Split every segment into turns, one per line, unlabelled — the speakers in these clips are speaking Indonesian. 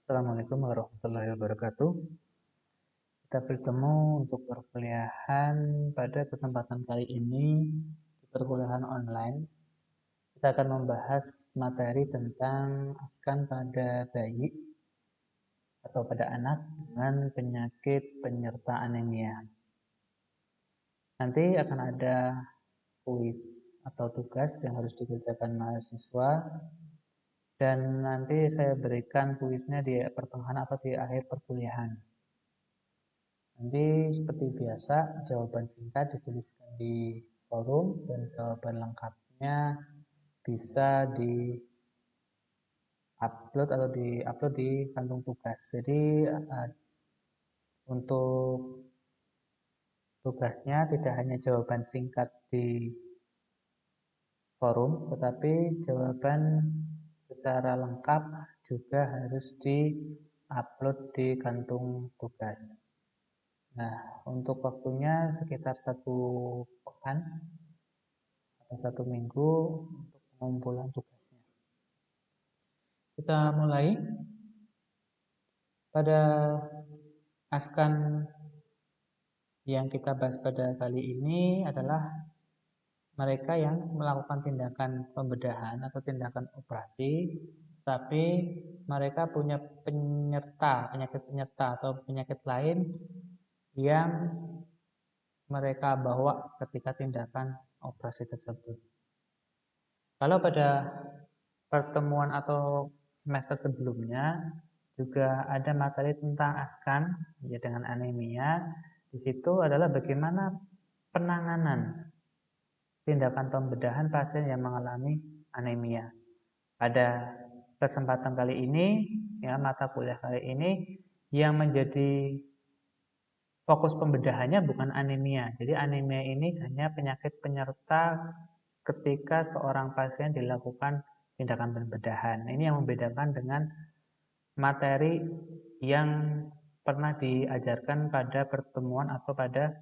Assalamualaikum warahmatullahi wabarakatuh. Kita bertemu untuk perkuliahan pada kesempatan kali ini di perkuliahan online. Kita akan membahas materi tentang askan pada bayi atau pada anak dengan penyakit penyerta anemia. Nanti akan ada kuis atau tugas yang harus dikerjakan mahasiswa, dan nanti saya berikan kuisnya di pertengahan atau di akhir perkuliahan. Nanti seperti biasa, jawaban singkat dituliskan di forum dan jawaban lengkapnya bisa di-upload atau di-upload di kantung tugas. Jadi untuk tugasnya tidak hanya jawaban singkat di forum, tetapi jawaban secara lengkap juga harus di-upload di kantung tugas. Nah, untuk waktunya sekitar 1 pekan atau 1 minggu untuk pengumpulan tugasnya. Kita mulai. Pada askan yang kita bahas pada kali ini adalah mereka yang melakukan tindakan pembedahan atau tindakan operasi, tapi mereka punya penyakit penyerta atau penyakit lain yang mereka bawa ketika tindakan operasi tersebut. Kalau pada pertemuan atau semester sebelumnya juga ada materi tentang askan ya dengan anemia. Di situ adalah bagaimana penanganan tindakan pembedahan pasien yang mengalami anemia. Pada kesempatan kali ini, ya mata kuliah kali ini yang menjadi fokus pembedahannya bukan anemia. Jadi anemia ini hanya penyakit penyerta ketika seorang pasien dilakukan tindakan pembedahan. Ini yang membedakan dengan materi yang pernah diajarkan pada pertemuan atau pada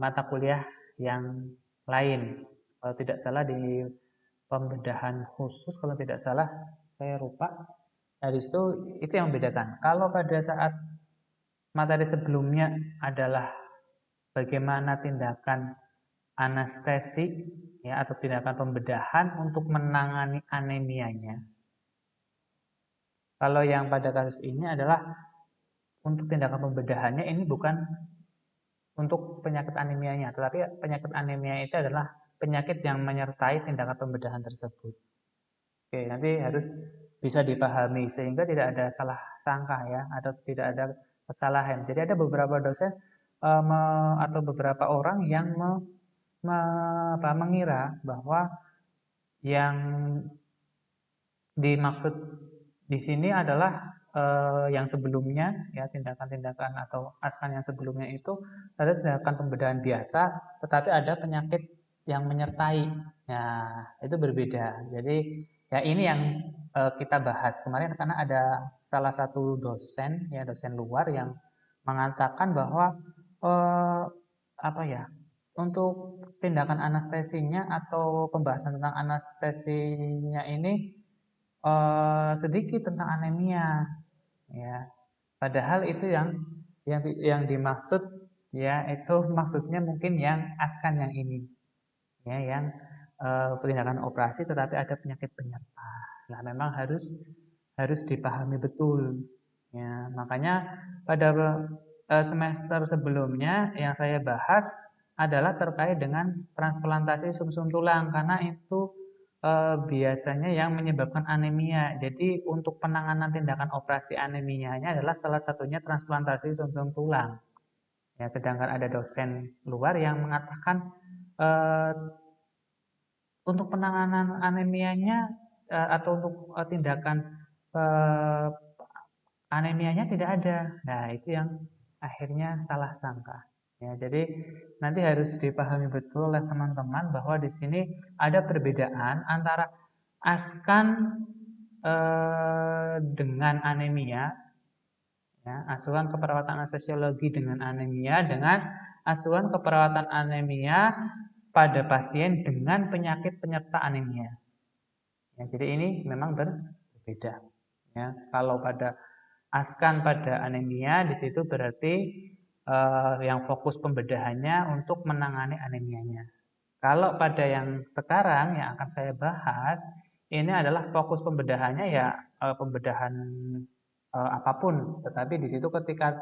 mata kuliah yang lain. Kalau tidak salah di pembedahan khusus, kalau tidak salah saya lupa. Nah, di situ itu yang membedakan. Kalau pada saat materi sebelumnya adalah bagaimana tindakan anestesi ya atau tindakan pembedahan untuk menangani anemianya. Kalau yang pada kasus ini adalah untuk tindakan pembedahannya ini bukan untuk penyakit anemianya, tetapi penyakit anemia itu adalah penyakit yang menyertai tindakan pembedahan tersebut. Oke, nanti harus bisa dipahami sehingga tidak ada salah sangka ya, atau tidak ada kesalahan. Jadi ada beberapa dosen atau beberapa orang yang mengira bahwa yang dimaksud di sini adalah yang sebelumnya ya tindakan-tindakan atau askan yang sebelumnya itu ada tindakan pembedahan biasa, tetapi ada penyakit yang menyertai. Nah, itu berbeda. Jadi ya ini yang kita bahas kemarin karena ada salah satu dosen ya dosen luar yang mengatakan bahwa apa ya untuk tindakan anestesinya atau pembahasan tentang anestesinya ini sedikit tentang anemia ya. Padahal itu yang dimaksud ya itu maksudnya mungkin yang askan yang ini ya yang tindakan operasi tetapi ada penyakit penyerta. Nah, memang harus dipahami betul ya. Makanya pada semester sebelumnya yang saya bahas adalah terkait dengan transplantasi sumsum tulang karena itu biasanya yang menyebabkan anemia. Jadi untuk penanganan tindakan operasi anemianya adalah salah satunya transplantasi sumsum tulang. Ya, sedangkan ada dosen luar yang mengatakan eh, untuk penanganan anemianya atau untuk tindakan eh, anemianya tidak ada. Nah, itu yang akhirnya salah sangka. Ya, jadi nanti harus dipahami betul oleh teman-teman bahwa di sini ada perbedaan antara askan dengan anemia, ya, asuhan keperawatan anestesiologi dengan anemia, dengan asuhan keperawatan anemia pada pasien dengan penyakit penyerta anemia. Ya, jadi ini memang berbeda. Ya, kalau pada askan pada anemia, di situ berarti yang fokus pembedahannya untuk menangani anemianya. Kalau pada yang sekarang yang akan saya bahas, ini adalah fokus pembedahannya ya pembedahan apapun, tetapi di situ ketika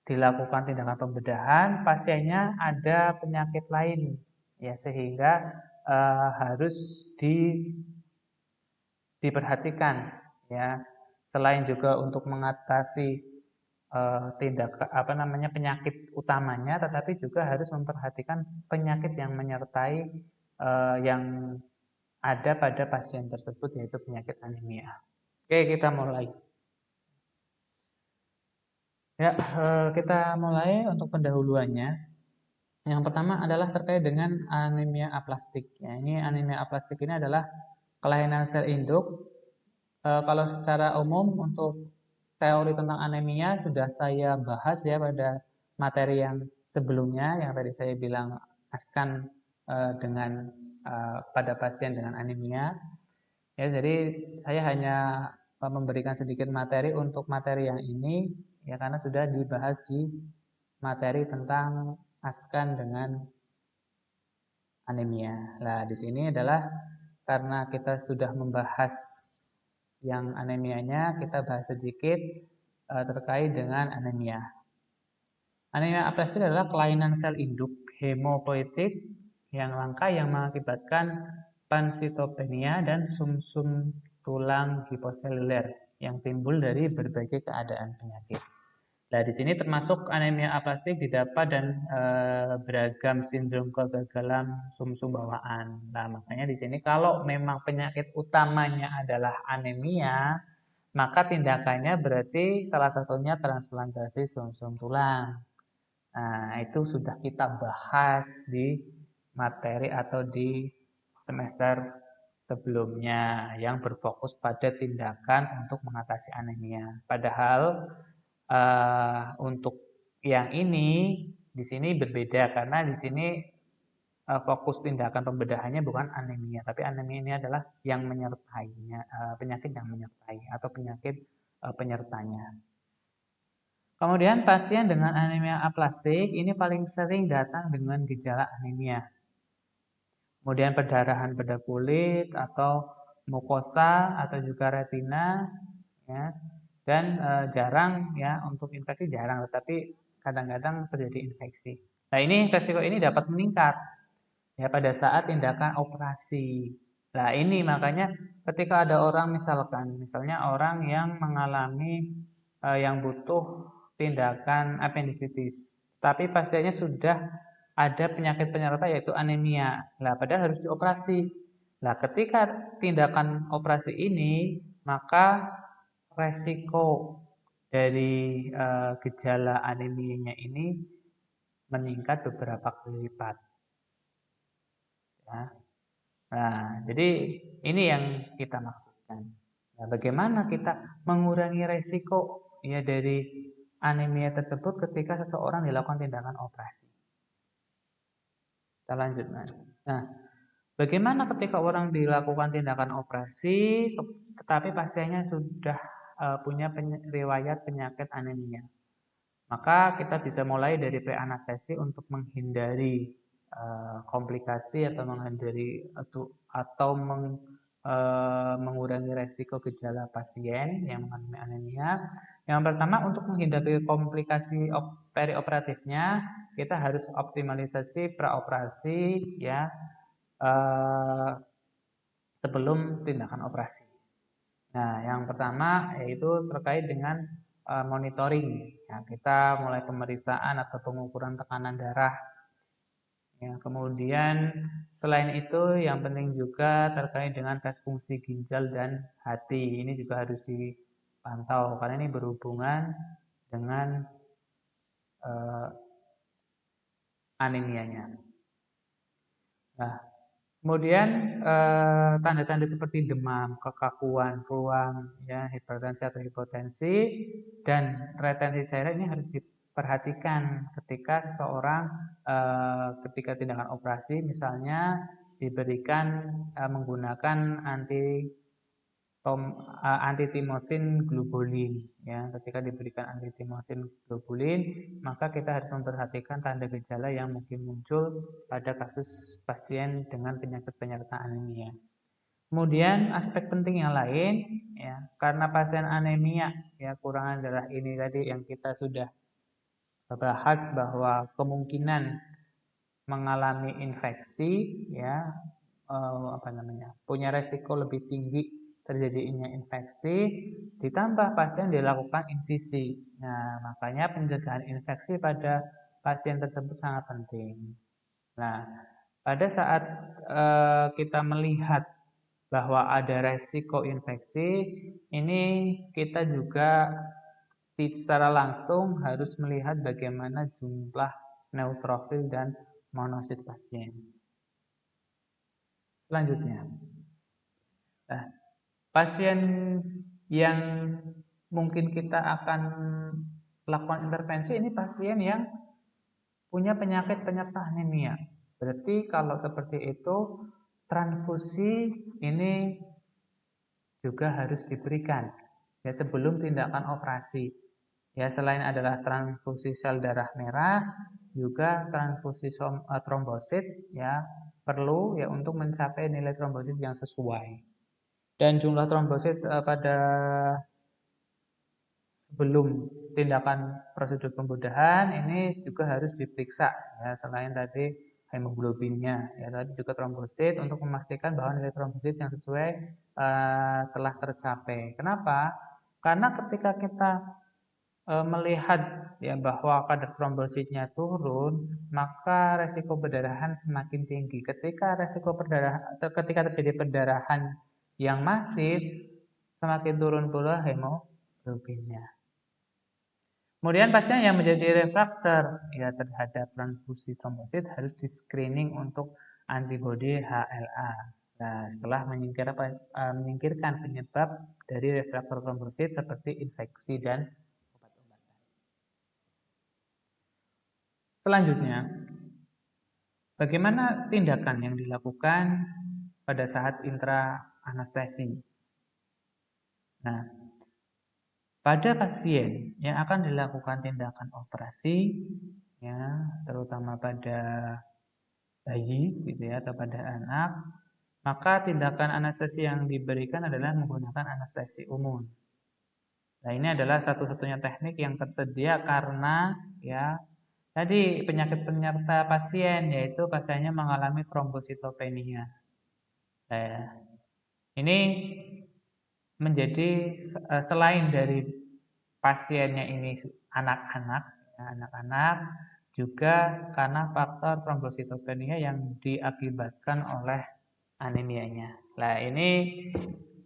dilakukan tindakan pembedahan, pasiennya ada penyakit lain, ya sehingga harus diperhatikan, ya. Selain juga untuk mengatasi penyakit utamanya, tetapi juga harus memperhatikan penyakit yang menyertai yang ada pada pasien tersebut, yaitu penyakit anemia. Oke, kita mulai. Ya, kita mulai untuk pendahuluannya. Yang pertama adalah terkait dengan anemia aplastik. Ya, ini anemia aplastik ini adalah kelainan sel induk. Kalau secara umum untuk teori tentang anemia sudah saya bahas ya pada materi yang sebelumnya, yang tadi saya bilang askan dengan pada pasien dengan anemia. Ya, jadi saya hanya memberikan sedikit materi untuk materi yang ini ya karena sudah dibahas di materi tentang askan dengan anemia. Nah, di sini adalah karena kita sudah membahas yang anemianya, kita bahas sedikit terkait dengan anemia. Anemia aplastik adalah kelainan sel induk hemopoietik yang langka yang mengakibatkan pansitopenia dan sumsum tulang hiposeluler yang timbul dari berbagai keadaan penyakit. Nah, di sini termasuk anemia aplastik didapat dan beragam sindrom kegagalan sumsum bawaan. Nah, makanya di sini kalau memang penyakit utamanya adalah anemia, maka tindakannya berarti salah satunya transplantasi sumsum tulang. Nah, itu sudah kita bahas di materi atau di semester sebelumnya yang berfokus pada tindakan untuk mengatasi anemia. Padahal untuk yang ini di sini berbeda karena di sini fokus tindakan pembedahannya bukan anemia, tapi anemia ini adalah yang menyertainya, penyakit yang menyertai atau penyakit penyertanya. Kemudian pasien dengan anemia aplastik ini paling sering datang dengan gejala anemia. Kemudian perdarahan pada kulit atau mukosa atau juga retina, ya. Dan jarang ya untuk infeksi jarang, tetapi kadang-kadang terjadi infeksi. Nah, ini resiko ini dapat meningkat ya pada saat tindakan operasi. Nah, ini makanya ketika ada orang misalnya orang yang mengalami yang butuh tindakan apendisitis, tapi pasiennya sudah ada penyakit penyerta yaitu anemia. Nah, padahal harus dioperasi. Nah, ketika tindakan operasi ini, maka resiko dari gejala anemianya ini meningkat beberapa kali lipat. Ya. Nah, jadi ini yang kita maksudkan. Nah, bagaimana kita mengurangi resiko ya dari anemia tersebut ketika seseorang dilakukan tindakan operasi? Kita lanjutkan. Nah, bagaimana ketika orang dilakukan tindakan operasi, tetapi pasiennya sudah punya riwayat penyakit anemia? Maka kita bisa mulai dari preanestesi untuk menghindari komplikasi atau menghindari atau mengurangi resiko gejala pasien yang mengalami anemia. Yang pertama, untuk menghindari komplikasi perioperatifnya, kita harus optimalisasi praoperasi ya sebelum tindakan operasi. Nah, yang pertama yaitu terkait dengan monitoring. Ya, kita mulai pemeriksaan atau pengukuran tekanan darah. Ya, kemudian selain itu yang penting juga terkait dengan tes fungsi ginjal dan hati. Ini juga harus dipantau karena ini berhubungan dengan anemianya. Nah, kemudian tanda-tanda seperti demam, kekakuan ruang, ya, hipertensi atau hipotensi, dan retensi cairan ini harus diperhatikan ketika seseorang ketika tindakan operasi, misalnya diberikan menggunakan anti antitimosin globulin ya. Ketika diberikan antitimosin globulin, maka kita harus memperhatikan tanda gejala yang mungkin muncul pada kasus pasien dengan penyakit penyerta anemia. Kemudian aspek penting yang lain ya, karena pasien anemia ya kurangan darah ini tadi yang kita sudah bahas bahwa kemungkinan mengalami infeksi ya punya resiko lebih tinggi terjadinya infeksi, ditambah pasien dilakukan insisi. Nah, makanya pencegahan infeksi pada pasien tersebut sangat penting. Nah, pada saat kita melihat bahwa ada resiko infeksi, ini kita juga secara langsung harus melihat bagaimana jumlah neutrofil dan monosit pasien. Selanjutnya, nah, pasien yang mungkin kita akan lakukan intervensi ini pasien yang punya penyakit penyerta anemia. Berarti kalau seperti itu transfusi ini juga harus diberikan ya sebelum tindakan operasi. Ya selain adalah transfusi sel darah merah, juga transfusi trombosit ya perlu ya untuk mencapai nilai trombosit yang sesuai. Dan jumlah trombosit pada sebelum tindakan prosedur pembedahan ini juga harus diperiksa ya selain tadi hemoglobinnya ya tadi juga trombosit untuk memastikan bahwa nilai trombosit yang sesuai telah tercapai. Kenapa? Karena ketika kita melihat ya bahwa kadar trombositnya turun, maka resiko perdarahan semakin tinggi. Ketika terjadi perdarahan yang masif, semakin turun pula hemoglobinnya. Kemudian pasien yang menjadi refraktor ya terhadap transfusi trombosit harus di-screening untuk antibodi HLA. Nah, setelah menyingkirkan penyebab dari refraktor trombosit seperti infeksi dan obat-obatan. Selanjutnya, bagaimana tindakan yang dilakukan pada saat intra-anestesi? Nah, pada pasien yang akan dilakukan tindakan operasi, ya, terutama pada bayi, gitu ya, atau pada anak, maka tindakan anestesi yang diberikan adalah menggunakan anestesi umum. Nah, ini adalah satu-satunya teknik yang tersedia karena, ya, tadi penyakit penyerta pasien yaitu pasiennya mengalami trombositopenia. Nah, ini menjadi selain dari pasiennya ini anak-anak, ya, anak-anak juga karena faktor trombositopenia yang diakibatkan oleh anemianya. Nah, ini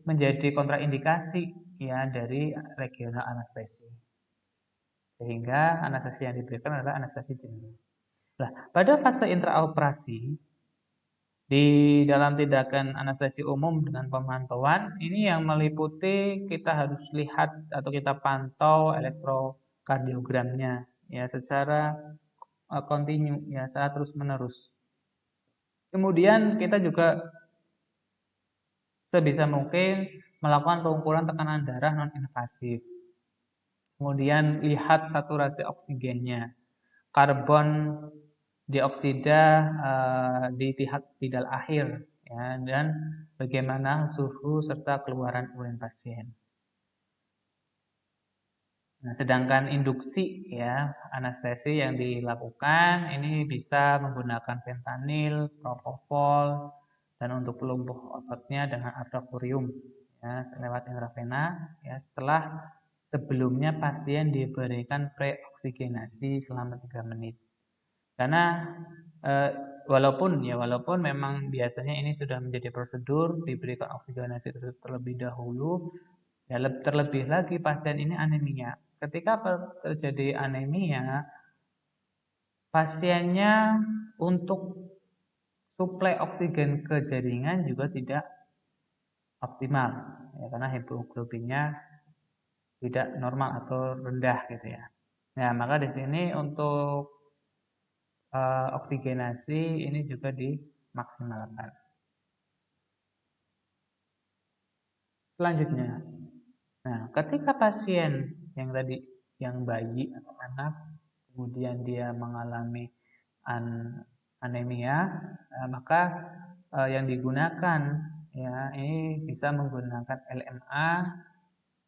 menjadi kontraindikasi ya dari regional anestesi. Sehingga anestesi yang diberikan adalah anestesi general. Nah, pada fase intraoperasi di dalam tindakan anestesi umum dengan pemantauan, ini yang meliputi kita harus lihat atau kita pantau elektrokardiogramnya ya secara kontinu ya saat terus-menerus. Kemudian kita juga sebisa mungkin melakukan pengukuran tekanan darah non-invasif. Kemudian lihat saturasi oksigennya, karbon dioksida di tidal akhir ya, dan bagaimana suhu serta keluaran urin pasien. Nah, sedangkan induksi ya anestesi yang dilakukan ini bisa menggunakan fentanyl, propofol, dan untuk pelumpuh ototnya dengan atrofurium ya lewat intravena ya setelah sebelumnya pasien diberikan preoksigenasi selama 3 menit. Karena walaupun memang biasanya ini sudah menjadi prosedur diberikan oksigenasi terlebih dahulu, ya terlebih lagi pasien ini anemia. Ketika terjadi anemia, pasiennya untuk suplai oksigen ke jaringan juga tidak optimal, ya, karena hemoglobinnya tidak normal atau rendah gitu ya. Nah, maka di sini untuk oksigenasi ini juga dimaksimalkan. Selanjutnya, nah ketika pasien yang tadi yang bayi atau anak kemudian dia mengalami anemia, maka yang digunakan ya ini bisa menggunakan LMA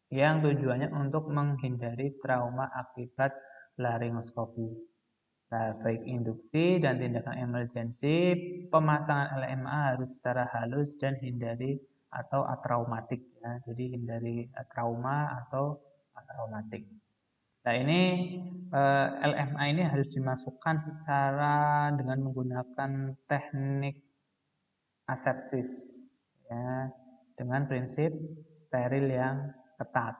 yang tujuannya untuk menghindari trauma akibat laringoskopi. Nah, baik induksi dan tindakan emergensi, pemasangan LMA harus secara halus dan hindari atau atraumatik ya. Jadi hindari trauma atau atraumatik. Nah, ini LMA ini harus dimasukkan secara dengan menggunakan teknik asepsis ya, dengan prinsip steril yang ketat.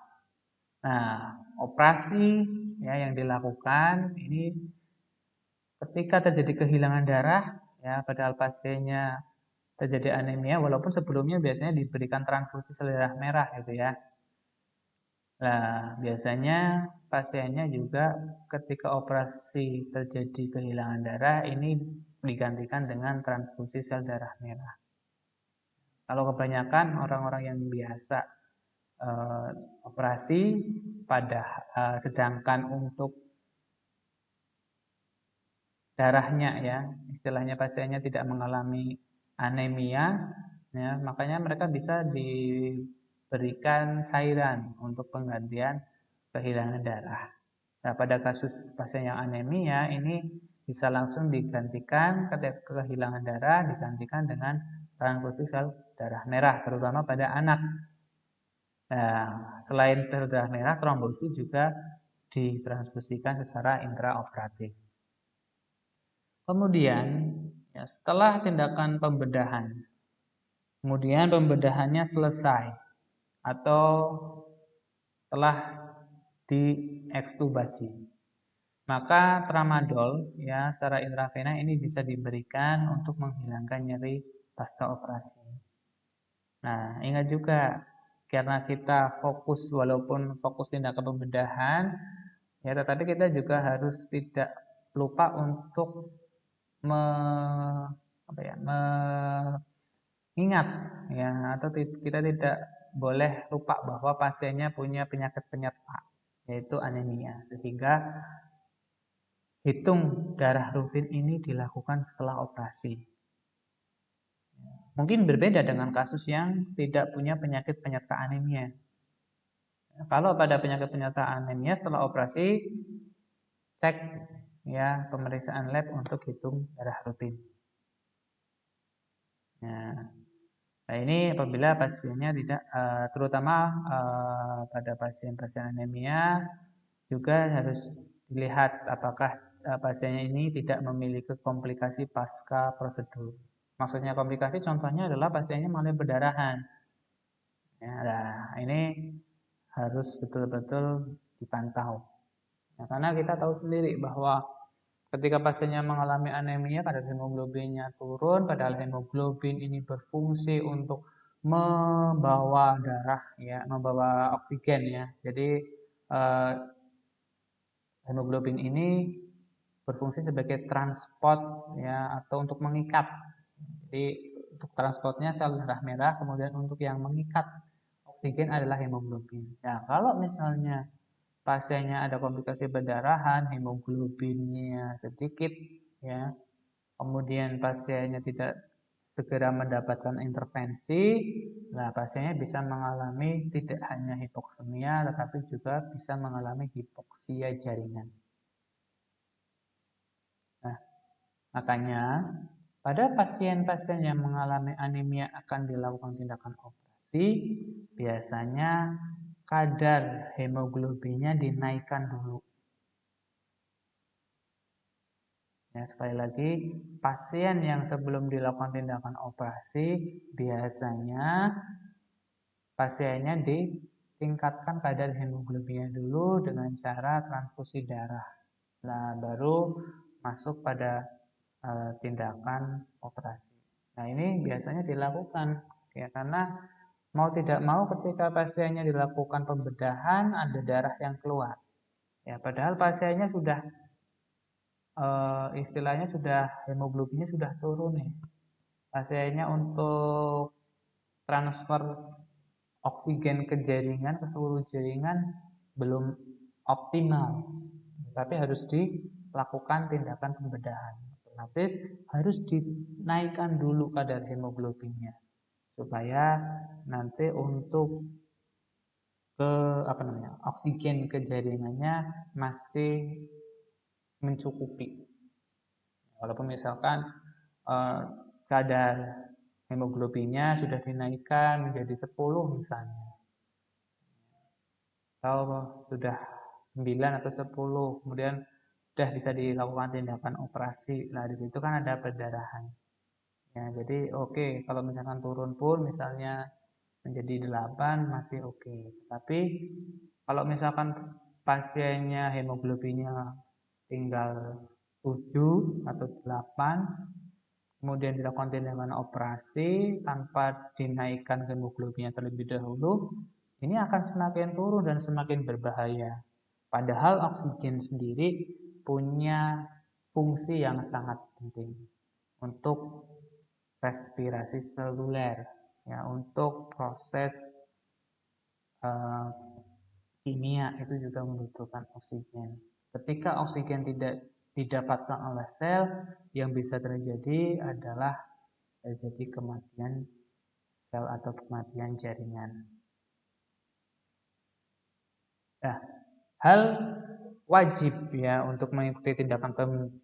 Nah, operasi ya yang dilakukan ini ketika terjadi kehilangan darah ya padahal pasiennya terjadi anemia walaupun sebelumnya biasanya diberikan transfusi sel darah merah gitu ya. Nah, biasanya pasiennya juga ketika operasi terjadi kehilangan darah ini digantikan dengan transfusi sel darah merah. Kalau kebanyakan orang-orang yang biasa operasi sedangkan untuk darahnya ya, istilahnya pasiennya tidak mengalami anemia, ya, makanya mereka bisa diberikan cairan untuk penggantian kehilangan darah. Nah, pada kasus pasien yang anemia ini bisa langsung digantikan ketika kehilangan darah digantikan dengan transfusi sel darah merah, terutama pada anak. Nah, selain sel darah merah, trombosit juga ditransfusikan secara intraoperatif. Kemudian, ya, setelah tindakan pembedahan, kemudian pembedahannya selesai atau telah diekstubasi, maka tramadol ya secara intravena ini bisa diberikan untuk menghilangkan nyeri pasca operasi. Nah, ingat juga karena kita fokus walaupun fokus tindakan pembedahan, ya tetapi kita juga harus tidak lupa untuk mengingat ya atau kita tidak boleh lupa bahwa pasiennya punya penyakit penyerta yaitu anemia sehingga hitung darah rutin ini dilakukan setelah operasi. Mungkin berbeda dengan kasus yang tidak punya penyakit penyerta anemia. Kalau pada penyakit penyerta anemia setelah operasi cek ya pemeriksaan lab untuk hitung darah rutin. Nah, ini apabila pasiennya tidak, terutama pada pasien-pasien anemia juga harus dilihat apakah pasiennya ini tidak memiliki komplikasi pasca prosedur. Maksudnya komplikasi contohnya adalah pasiennya mengalami perdarahan. Ya, nah, ini harus betul-betul dipantau. Nah, karena kita tahu sendiri bahwa ketika pasiennya mengalami anemia, kadar hemoglobinnya turun, padahal hemoglobin ini berfungsi untuk membawa darah, ya, membawa oksigen, ya. Jadi hemoglobin ini berfungsi sebagai transport, ya, atau untuk mengikat. Jadi untuk transportnya sel darah merah, kemudian untuk yang mengikat oksigen adalah hemoglobin. Nah, kalau misalnya pasiennya ada komplikasi perdarahan, hemoglobinnya sedikit, ya, kemudian pasiennya tidak segera mendapatkan intervensi, nah pasiennya bisa mengalami tidak hanya hipoksemia, tetapi juga bisa mengalami hipoksia jaringan. Nah, makanya pada pasien-pasien yang mengalami anemia akan dilakukan tindakan operasi, biasanya kadar hemoglobinnya dinaikkan dulu. Ya, sekali lagi, pasien yang sebelum dilakukan tindakan operasi, biasanya pasiennya ditingkatkan kadar hemoglobinnya dulu dengan cara transfusi darah. Nah, baru masuk pada tindakan operasi. Nah, ini biasanya dilakukan ya karena mau tidak mau ketika pasiennya dilakukan pembedahan ada darah yang keluar. Ya, padahal pasiennya sudah istilahnya sudah hemoglobinnya sudah turun nih. Pasiennya untuk transfer oksigen ke jaringan, ke seluruh jaringan belum optimal, tapi harus dilakukan tindakan pembedahan. Otomatis harus dinaikkan dulu kadar hemoglobinnya supaya nanti untuk ke oksigen ke jaringannya masih mencukupi. Walaupun misalkan kadar hemoglobinnya sudah dinaikkan menjadi 10 misalnya, atau sudah 9 atau 10, kemudian sudah bisa dilakukan tindakan operasi. Nah, di situ kan ada perdarahan. Ya, jadi oke, kalau misalkan turun pun misalnya menjadi 8 masih oke. Tapi kalau misalkan pasiennya hemoglobinnya tinggal 7 atau 8, kemudian dilakukan tindakan operasi tanpa dinaikkan hemoglobinnya terlebih dahulu, ini akan semakin turun dan semakin berbahaya. Padahal oksigen sendiri punya fungsi yang sangat penting untuk respirasi seluler, ya, untuk proses uh, kimia itu juga membutuhkan oksigen. Ketika oksigen tidak didapatkan oleh sel, yang bisa terjadi adalah terjadi kematian sel atau kematian jaringan. Nah, hal wajib ya untuk mengikuti tindakan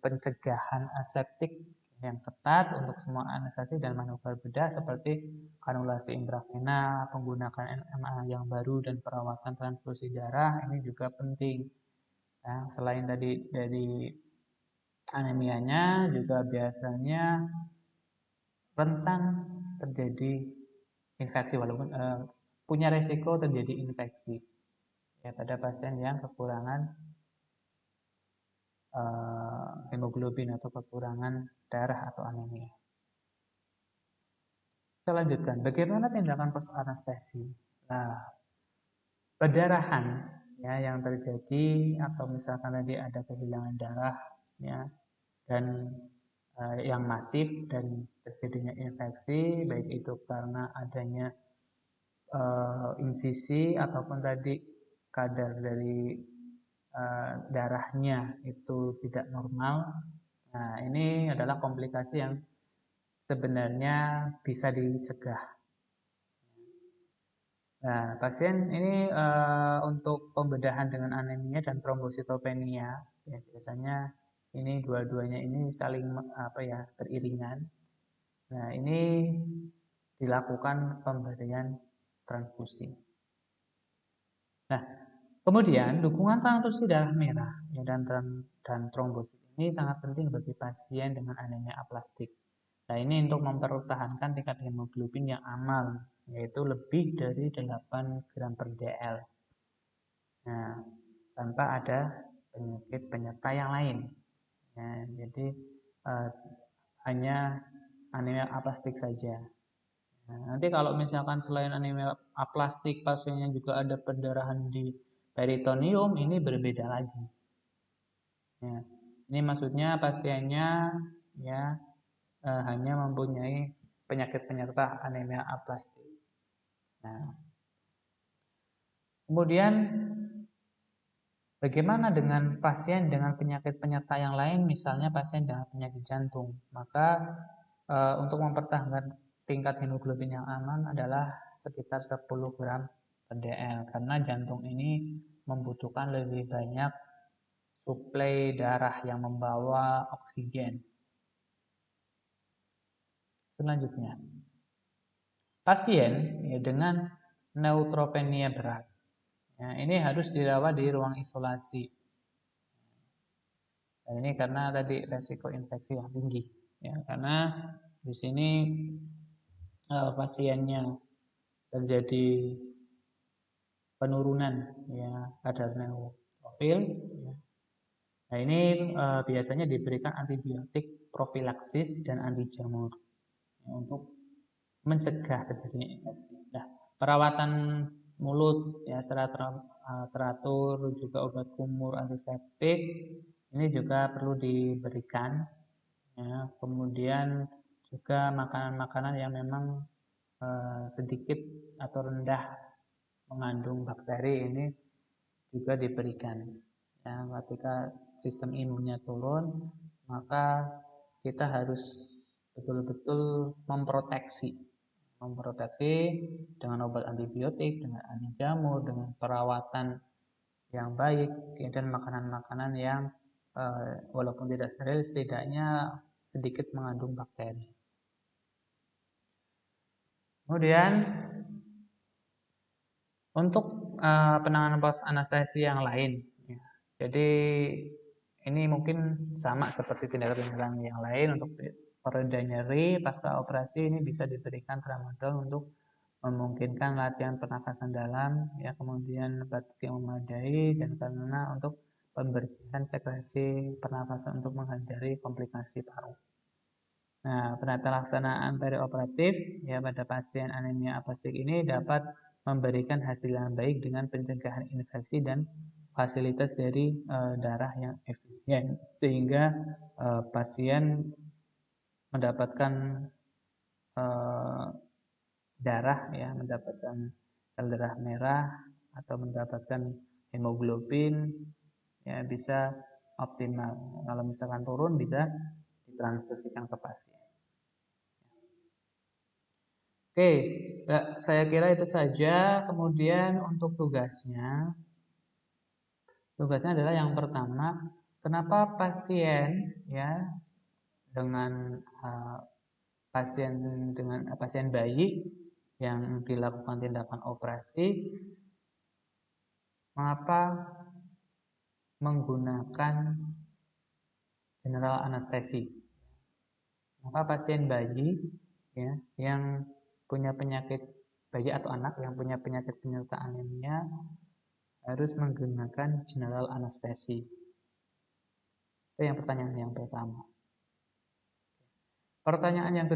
pencegahan aseptik yang ketat untuk semua anestesi dan manuver bedah seperti kanulasi intravena, penggunaan NMA yang baru dan perawatan transfusi darah ini juga penting. Nah, selain dari anemianya juga biasanya rentan terjadi infeksi walaupun punya resiko terjadi infeksi ya pada pasien yang kekurangan hemoglobin atau kekurangan darah atau anemia. Kita lanjutkan, bagaimana tindakan post anestesi? Nah, perdarahan ya yang terjadi atau misalkan tadi ada kehilangan darah ya dan yang masif dan terjadinya infeksi baik itu karena adanya insisi ataupun tadi kadar dari darahnya itu tidak normal. Nah, ini adalah komplikasi yang sebenarnya bisa dicegah. Nah, pasien ini untuk pembedahan dengan anemia dan trombositopenia, ya, biasanya ini dua-duanya ini saling beriringan. Nah, ini dilakukan pemberian transfusi. Nah, kemudian dukungan transfusi darah merah ya, dan trombosit ini sangat penting bagi pasien dengan anemia aplastik. Nah, ini untuk mempertahankan tingkat hemoglobin yang aman, yaitu lebih dari 8 gram per dl. Nah, tanpa ada penyakit penyerta yang lain. Ya, jadi hanya anemia aplastik saja. Nah, nanti kalau misalkan selain anemia aplastik pasiennya juga ada perdarahan di peritoneum, ini berbeda lagi. Ya, ini maksudnya pasiennya ya hanya mempunyai penyakit penyerta anemia aplastik. Nah, kemudian bagaimana dengan pasien dengan penyakit penyerta yang lain, misalnya pasien dengan penyakit jantung? Maka untuk mempertahankan tingkat hemoglobin yang aman adalah sekitar 10 gram per dl karena jantung ini membutuhkan lebih banyak suplai darah yang membawa oksigen. Selanjutnya, pasien ya, dengan neutropenia berat, ya, ini harus dirawat di ruang isolasi. Nah, ini karena tadi resiko infeksi yang tinggi, ya, karena di sini pasiennya terjadi penurunan ya kadar neutrofil. Ya. Nah, ini biasanya diberikan antibiotik profilaksis dan anti jamur ya, untuk mencegah terjadinya infeksi. Nah, perawatan mulut ya secara teratur, juga obat kumur antiseptik ini juga perlu diberikan. Ya, kemudian juga makanan-makanan yang memang sedikit atau rendah mengandung bakteri ini juga diberikan. Ya, ketika sistem imunnya turun, maka kita harus betul-betul memproteksi dengan obat antibiotik, dengan anti jamur, dengan perawatan yang baik, dan makanan-makanan yang walaupun tidak steril, setidaknya sedikit mengandung bakteri. Kemudian untuk penanganan post anestesi yang lain, ya. Jadi ini mungkin sama seperti tindakan-tindakan yang lain. Untuk pereda nyeri pasca operasi ini bisa diberikan tramadol untuk memungkinkan latihan pernafasan dalam, ya, kemudian batuk yang memadai, dan karena untuk pembersihan sekresi pernafasan untuk menghindari komplikasi paru. Nah, penata laksanaan perioperatif, ya, pada pasien anemia aplastik ini dapat memberikan hasil yang baik dengan pencegahan infeksi dan fasilitas dari darah yang efisien, sehingga pasien mendapatkan darah, ya, mendapatkan sel darah merah atau mendapatkan hemoglobin, ya, bisa optimal. Kalau misalkan turun, bisa ditransfusikan ke pasien. Oke, saya kira itu saja. Kemudian untuk tugasnya adalah yang pertama, kenapa pasien, ya, dengan pasien bayi yang dilakukan tindakan operasi, mengapa menggunakan general anestesi? Maka pasien bayi, ya, yang punya penyakit, bayi atau anak yang punya penyakit penyerta anemia harus menggunakan general anestesi. Itu yang pertanyaan yang pertama. Pertanyaan yang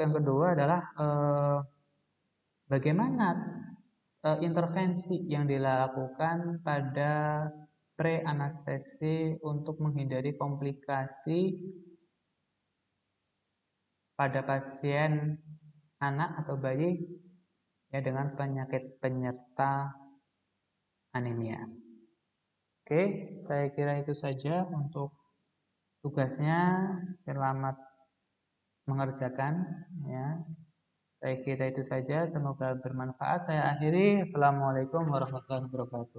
kedua adalah bagaimana intervensi yang dilakukan pada pre-anestesi untuk menghindari komplikasi pada pasien anak atau bayi, ya, dengan penyakit penyerta anemia. Oke, saya kira itu saja untuk tugasnya. Selamat mengerjakan, ya. Saya kira itu saja, semoga bermanfaat. Saya akhiri. Assalamualaikum warahmatullahi wabarakatuh.